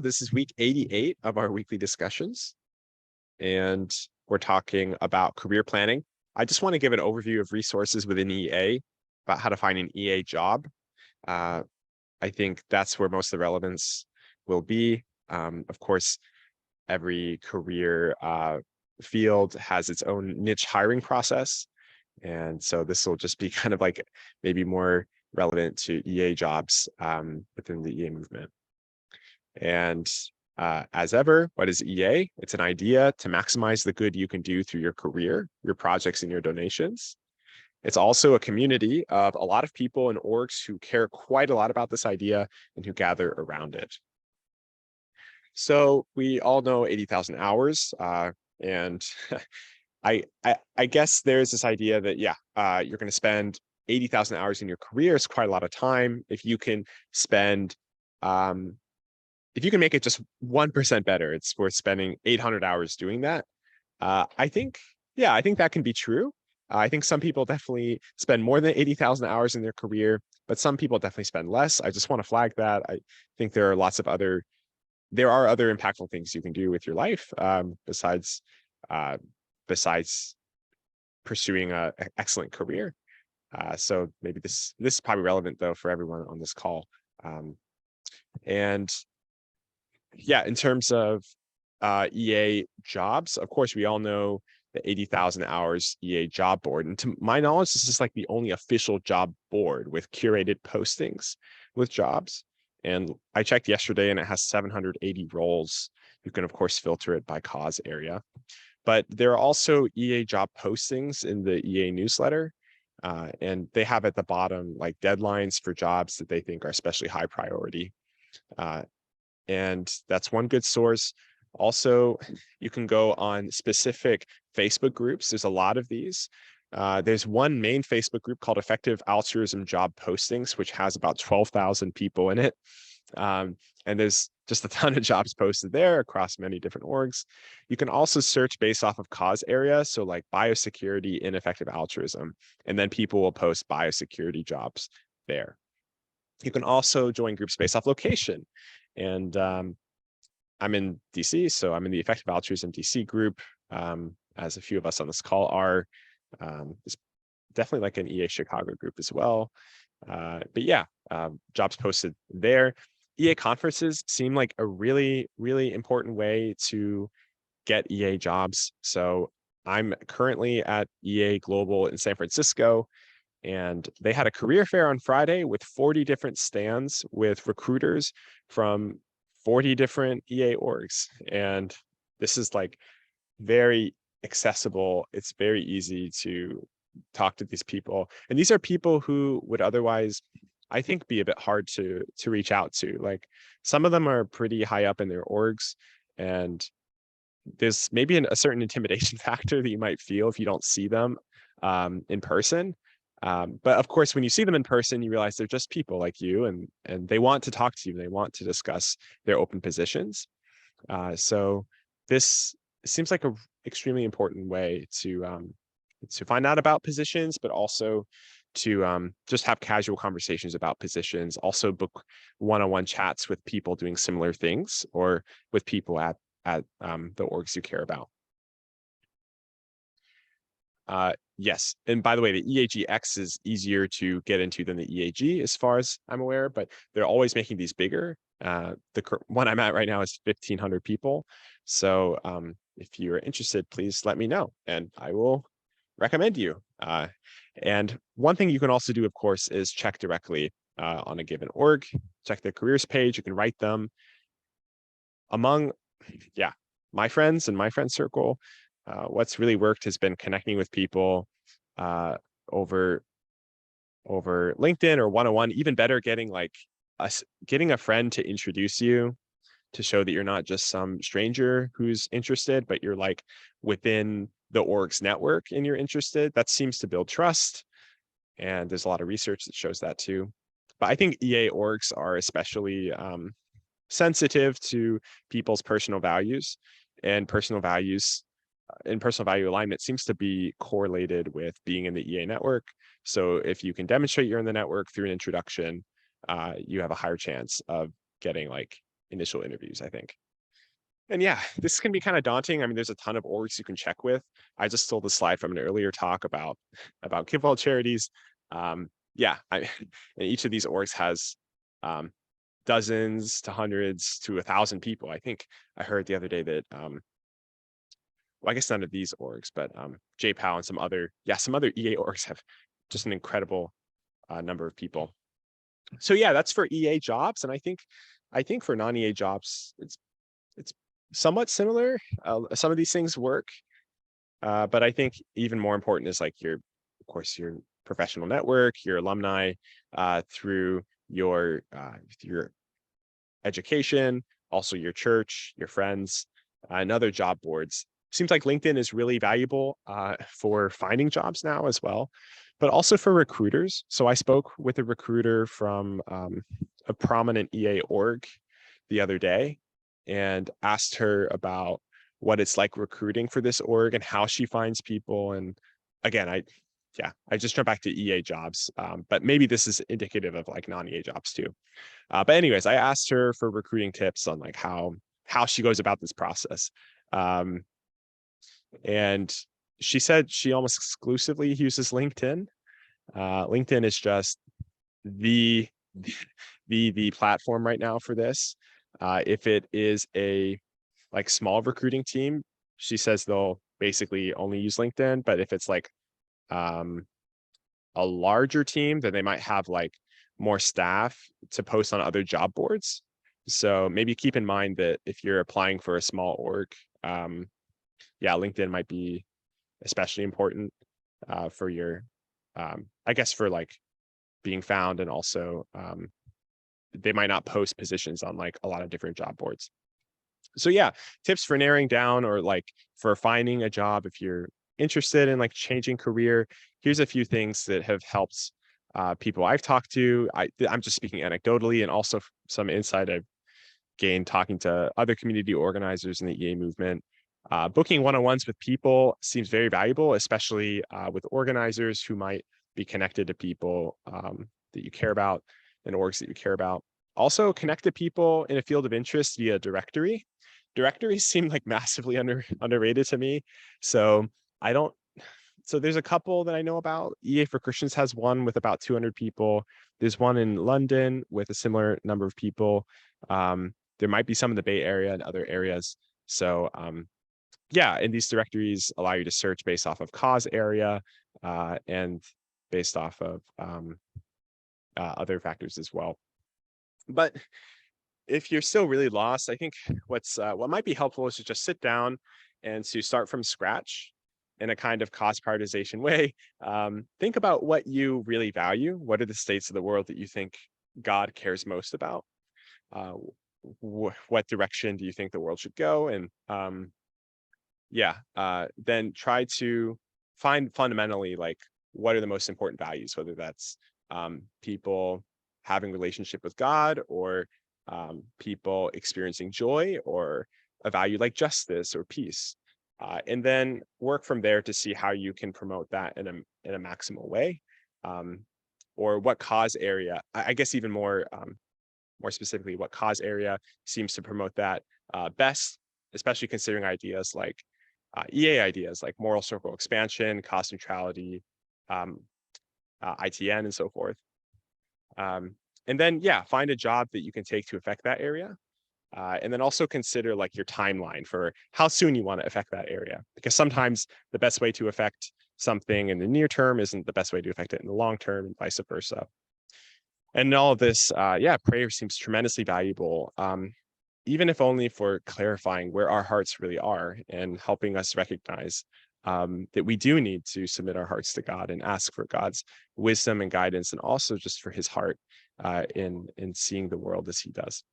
This is week 88 of our weekly discussions, and we're talking about career planning. I just want to give an overview of resources within EA about how to find an EA job. Uh, I think that's where most of the relevance will be. Of course, every career field has its own niche hiring process. And so this will just be kind of like maybe more relevant to EA jobs within the EA movement. And as ever, what is EA? It's an idea to maximize the good you can do through your career, your projects, and your donations. It's also a community of a lot of people and orgs who care quite a lot about this idea and who gather around it. So we all know 80,000 hours, and I guess there's this idea that, you're going to spend 80,000 hours in your career. It's quite a lot of time. If you can spend if you can make it just 1% better, it's worth spending 800 hours doing that. I think that can be true. I think some people definitely spend more than 80,000 hours in their career, but some people definitely spend less. I just want to flag that. I think there are other impactful things you can do with your life besides pursuing an excellent career. So maybe this is probably relevant though for everyone on this call. And yeah, in terms of EA jobs, of course, we all know the 80,000 hours EA job board. And to my knowledge, this is like the only official job board with curated postings with jobs. And I checked yesterday and it has 780 roles. You can, of course, filter it by cause area. But there are also EA job postings in the EA newsletter. And they have at the bottom like deadlines for jobs that they think are especially high priority. And that's one good source. Also, you can go on specific Facebook groups. There's a lot of these. There's one main Facebook group called Effective Altruism Job Postings, which has about 12,000 people in it. And there's just a ton of jobs posted there across many different orgs. You can also search based off of cause area. So like biosecurity and effective altruism. And then people will post biosecurity jobs there. You can also join groups based off location. And I'm in DC, so I'm in the Effective Altruism DC group, as a few of us on this call are. It's definitely like an EA Chicago group as well. But yeah, jobs posted there. EA conferences seem like a really, really important way to get EA jobs. So I'm currently at EA Global in San Francisco, and they had a career fair on Friday with 40 different stands with recruiters from 40 different EA orgs. And this is like very accessible. It's very easy to talk to these people. And these are people who would otherwise, I think, be a bit hard to reach out to. Like some of them are pretty high up in their orgs, and there's maybe a certain intimidation factor that you might feel if you don't see them in person. But of course, when you see them in person, you realize they're just people like you, and they want to talk to you. They want to discuss their open positions. So this seems like an extremely important way to find out about positions, but also to just have casual conversations about positions. Also book one-on-one chats with people doing similar things, or with people at the orgs you care about. Yes, and by the way, the EAGX is easier to get into than the EAG as far as I'm aware, but they're always making these bigger. The one I'm at right now is 1,500 people. So if you're interested, please let me know and I will recommend you. And one thing you can also do, of course, is check directly on a given org, check their careers page. You can write them. Among, my friends and my friend circle, what's really worked has been connecting with people over LinkedIn or one-on-one. Even better, getting a friend to introduce you, to show that you're not just some stranger who's interested, but you're like within the org's network and you're interested. That seems to build trust. And there's a lot of research that shows that too. But I think EA orgs are especially sensitive to people's personal values, and personal value alignment seems to be correlated with being in the EA network. So if you can demonstrate you're in the network through an introduction, you have a higher chance of getting like initial interviews, I think. And yeah, this can be kind of daunting. I mean, there's a ton of orgs you can check with. I just stole the slide from an earlier talk about give all charities. Yeah, and each of these orgs has um, dozens to hundreds to 1,000 people. I think I heard the other day that well, I guess none of these orgs, but JPOW and some other EA orgs have just an incredible number of people. So yeah, that's for EA jobs, and I think for non-EA jobs, it's somewhat similar. Some of these things work, but I think even more important is like of course, your professional network, your alumni, through your education, also your church, your friends, and other job boards. Seems like LinkedIn is really valuable for finding jobs now as well, but also for recruiters. So I spoke with a recruiter from a prominent EA org the other day and asked her about what it's like recruiting for this org and how she finds people. And again, I just jumped back to EA jobs, but maybe this is indicative of like non-EA jobs too. But anyways, I asked her for recruiting tips on like how she goes about this process. And she said she almost exclusively uses LinkedIn. LinkedIn is just the platform right now for this. If it is a like small recruiting team, she says they'll basically only use LinkedIn. But if it's like a larger team, then they might have like more staff to post on other job boards. So maybe keep in mind that if you're applying for a small org, LinkedIn might be especially important for your, I guess, for like being found, and also they might not post positions on like a lot of different job boards. So yeah, tips for narrowing down or like for finding a job if you're interested in like changing career. Here's a few things that have helped people I've talked to. I'm just speaking anecdotally, and also some insight I've gained talking to other community organizers in the EA movement. Booking one-on-ones with people seems very valuable, especially with organizers who might be connected to people that you care about and orgs that you care about. Also, connect to people in a field of interest via directory. Directories seem like massively underrated to me. So there's a couple that I know about. EA for Christians has one with about 200 people. There's one in London with a similar number of people. There might be some in the Bay Area and other areas. So and these directories allow you to search based off of cause area and based off of other factors as well. But if you're still really lost, I think what might be helpful is to just sit down and to start from scratch in a kind of cause prioritization way. Think about what you really value. What are the states of the world that you think God cares most about? What direction do you think the world should go? And then try to find fundamentally like what are the most important values, whether that's people having relationship with God, or people experiencing joy, or a value like justice or peace, and then work from there to see how you can promote that in a maximal way, or what cause area. I guess even more specifically, what cause area seems to promote that best, especially considering ideas like EA ideas like moral circle expansion, cause neutrality, ITN, and so forth. And then, find a job that you can take to affect that area. And then also consider like your timeline for how soon you want to affect that area, because sometimes the best way to affect something in the near term isn't the best way to affect it in the long term, and vice versa. And in all of this, prayer seems tremendously valuable, even if only for clarifying where our hearts really are and helping us recognize that we do need to submit our hearts to God and ask for God's wisdom and guidance, and also just for his heart in seeing the world as he does.